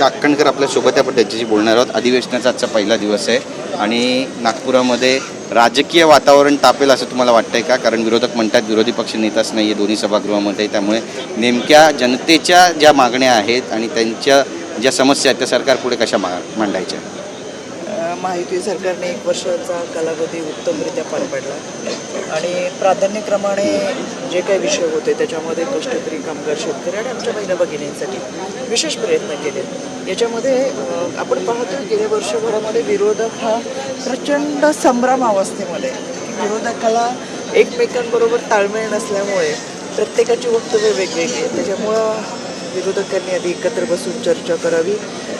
अनुष्का अक्कणकर आपल्यासोबत आपण त्यांच्याशी बोलणार आहोत. अधिवेशनाचा आजचा पहिला दिवस आहे आणि नागपुरामध्ये राजकीय वातावरण तापेल असं तुम्हाला वाटतंय का? कारण विरोधक म्हणतात विरोधी पक्ष नेताच नाही आहे दोन्ही सभागृहामध्ये, त्यामुळे नेमक्या जनतेच्या ज्या मागण्या आहेत आणि त्यांच्या ज्या समस्या आहेत त्या सरकारपुढे कशा मांडायच्या? महायुती सरकारने 1 वर्षाचा कालावधी उत्तमरित्या पार पाडला आणि प्राधान्यक्रमाने जे काही विषय होते त्याच्यामध्ये कष्टकरी कामगार शेतकरी आणि आमच्या महिला भगिनींसाठी विशेष प्रयत्न केले. याच्यामध्ये आपण पाहतो गेल्या वर्षभरामध्ये विरोधक हा प्रचंड संभ्रम अवस्थेमध्ये, विरोधकाला एकमेकांबरोबर ताळमेळ नसल्यामुळे प्रत्येकाची वक्तव्य वेगवेगळी आहे. त्याच्यामुळं विरोधकांनी आधी एकत्र बसून चर्चा करावी,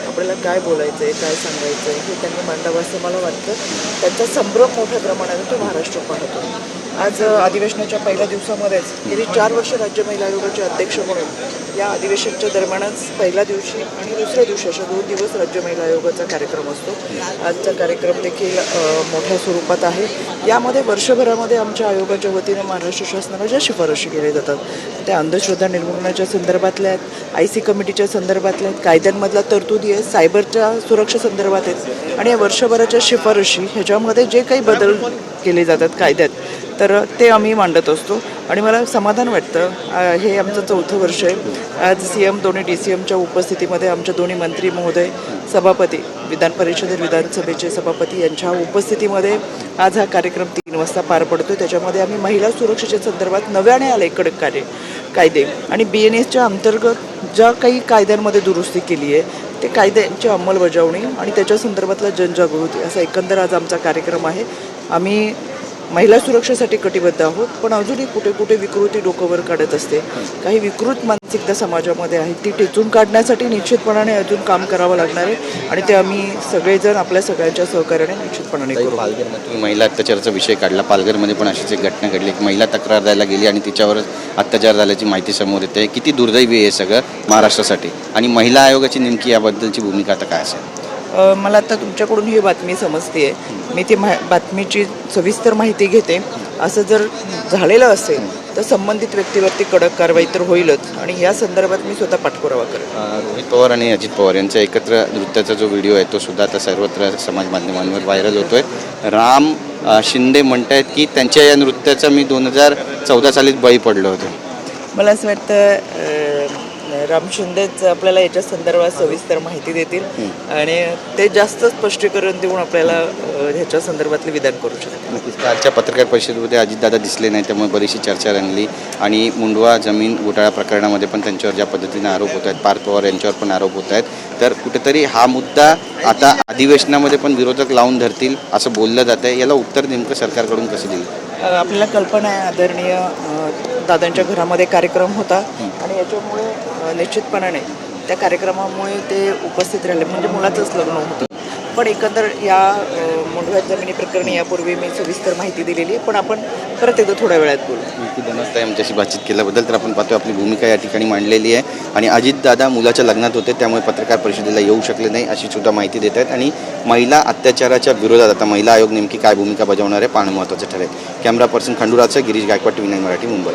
आपल्याला काय बोलायचं आहे, काय सांगायचं आहे हे त्यांनी मांडावं असं मला वाटतं. त्यांचा संभ्रम मोठ्या प्रमाणात तो महाराष्ट्र पाहतो. आज अधिवेशनाच्या पहिल्या दिवसामध्येच गेली 4 वर्ष राज्य महिला आयोगाचे अध्यक्ष म्हणून या अधिवेशनाच्या दरम्यानच पहिल्या दिवशी आणि दुसऱ्या दिवशी अशा 2 दिवस राज्य महिला आयोगाचा कार्यक्रम असतो. आजचा कार्यक्रम देखील मोठ्या स्वरूपात आहे. यामध्ये वर्षभरामध्ये आमच्या आयोगाच्या वतीनं महाराष्ट्र शासनाला ज्या शिफारशी केल्या जातात त्या अंधश्रद्धा निर्मूलनाच्या संदर्भातल्या आहेत, IC कमिटीच्या संदर्भातल्या आहेत, कायद्यांमधला तरतुदी आहे, सायबरच्या सुरक्षा संदर्भात आहेत आणि या वर्षभराच्या शिफारशी ह्याच्यामध्ये जे काही बदल केले जातात कायद्यात तर ते आम्ही मांडत असतो आणि मला समाधान वाटतं. हे आमचं 4थं वर्ष आहे. आज CM दोन्ही DCMच्या उपस्थितीमध्ये आमच्या दोन्ही मंत्री महोदय, सभापती, विधान परिषदेत विधानसभेचे सभापती यांच्या उपस्थितीमध्ये आज हा कार्यक्रम 3 वाजता पार पडतो. त्याच्यामध्ये आम्ही महिला सुरक्षेच्या संदर्भात नव्याने आले कडक कायदे आणि BNSच्या अंतर्गत ज्या काही कायद्यांमध्ये दुरुस्ती केली आहे ते कायद्यांची अंमलबजावणी आणि त्याच्या संदर्भातला जनजागृती असा एकंदर आज आमचा कार्यक्रम आहे. आम्ही महिला सुरक्षेसाठी कटिबद्ध आहोत, पण अजूनही कुठे कुठे विकृती डोकंवर काढत असते. काही विकृत मानसिकता समाजामध्ये आहे, ती टेचून काढण्यासाठी निश्चितपणाने अजून काम करावं लागणार आहे आणि ते आम्ही सगळेजण आपल्या सगळ्यांच्या सहकार्याने निश्चितपणाने करू. पालघरमध्ये तुम्ही महिला अत्याचाराचा विषय काढला. पालघरमध्ये पण अशीच एक घटना घडली की महिला तक्रार द्यायला गेली आणि तिच्यावरच अत्याचार झाल्याची माहिती समोर येते. किती दुर्दैवी आहे सगळं महाराष्ट्रासाठी आणि महिला आयोगाची नेमकी याबद्दलची भूमिका आता काय असेल? मला आता तुमच्याकडून ही बातमी समजते आहे. मी ती बातमीची सविस्तर माहिती घेते. असं जर झालेलं असेल तर संबंधित व्यक्तीवरती कडक कारवाई तर होईलच आणि या संदर्भात मी स्वतः पाठपुरावा करेन. रोहित पवार आणि अजित पवार यांचा एकत्र नृत्याचा जो व्हिडिओ आहे तो सुद्धा आता सर्वत्र समाज माध्यमांवर व्हायरल होतोय. राम शिंदे म्हणतायत की त्यांच्या या नृत्याचा मी 2014 सालीच बळी पडलो होतो. मला असं वाटतं राम शिंदेच आपल्याला याच्या संदर्भात सविस्तर माहिती देतील आणि ते जास्त स्पष्टीकरण देऊन आपल्याला ह्याच्या संदर्भातले विधान करू शकतात. नक्कीच कालच्या पत्रकार परिषदेमध्ये अजितदादा दिसले नाही, त्यामुळे बरीचशी चर्चा रंगली आणि मुंडवा जमीन घोटाळा प्रकरणामध्ये पण त्यांच्यावर ज्या पद्धतीने आरोप होत आहेत, पार्थ पवार यांच्यावर पण आरोप होत आहेत, तर कुठेतरी हा मुद्दा आता अधिवेशनामध्ये पण विरोधक लावून धरतील असं बोललं जातं आहे. याला उत्तर नेमकं सरकारकडून कसं देईल? आपल्याला कल्पना आहे, आदरणीय दादांच्या घरामध्ये कार्यक्रम होता आणि याच्यामुळे निश्चितपणाने त्या कार्यक्रमामुळे ते उपस्थित राहिले, म्हणजे मुलाचंच लग्न होतं. पण एकंदर या मुंडवा जमिनी प्रकरणी यापूर्वी मी सविस्तर माहिती दिलेली आहे, पण आपण परत एकदा थोड्या वेळात बोलू. धन्यवाद आमच्याशी बातचीत केल्याबद्दल. तर आपण पाहतो आपली भूमिका या ठिकाणी मांडलेली आहे आणि अजितदादा मुलाच्या लग्नात होते त्यामुळे पत्रकार परिषदेला येऊ शकले नाही अशी सुद्धा माहिती देत आहेत आणि महिला अत्याचाराच्या विरोधात आता महिला आयोग नेमकी काय भूमिका बजावणार आहे पाहणं महत्त्वाचं ठरेल. कॅमेरा पर्सन खंडूराजचं गिरीश गायकवाड, TV9 मराठी, मुंबई.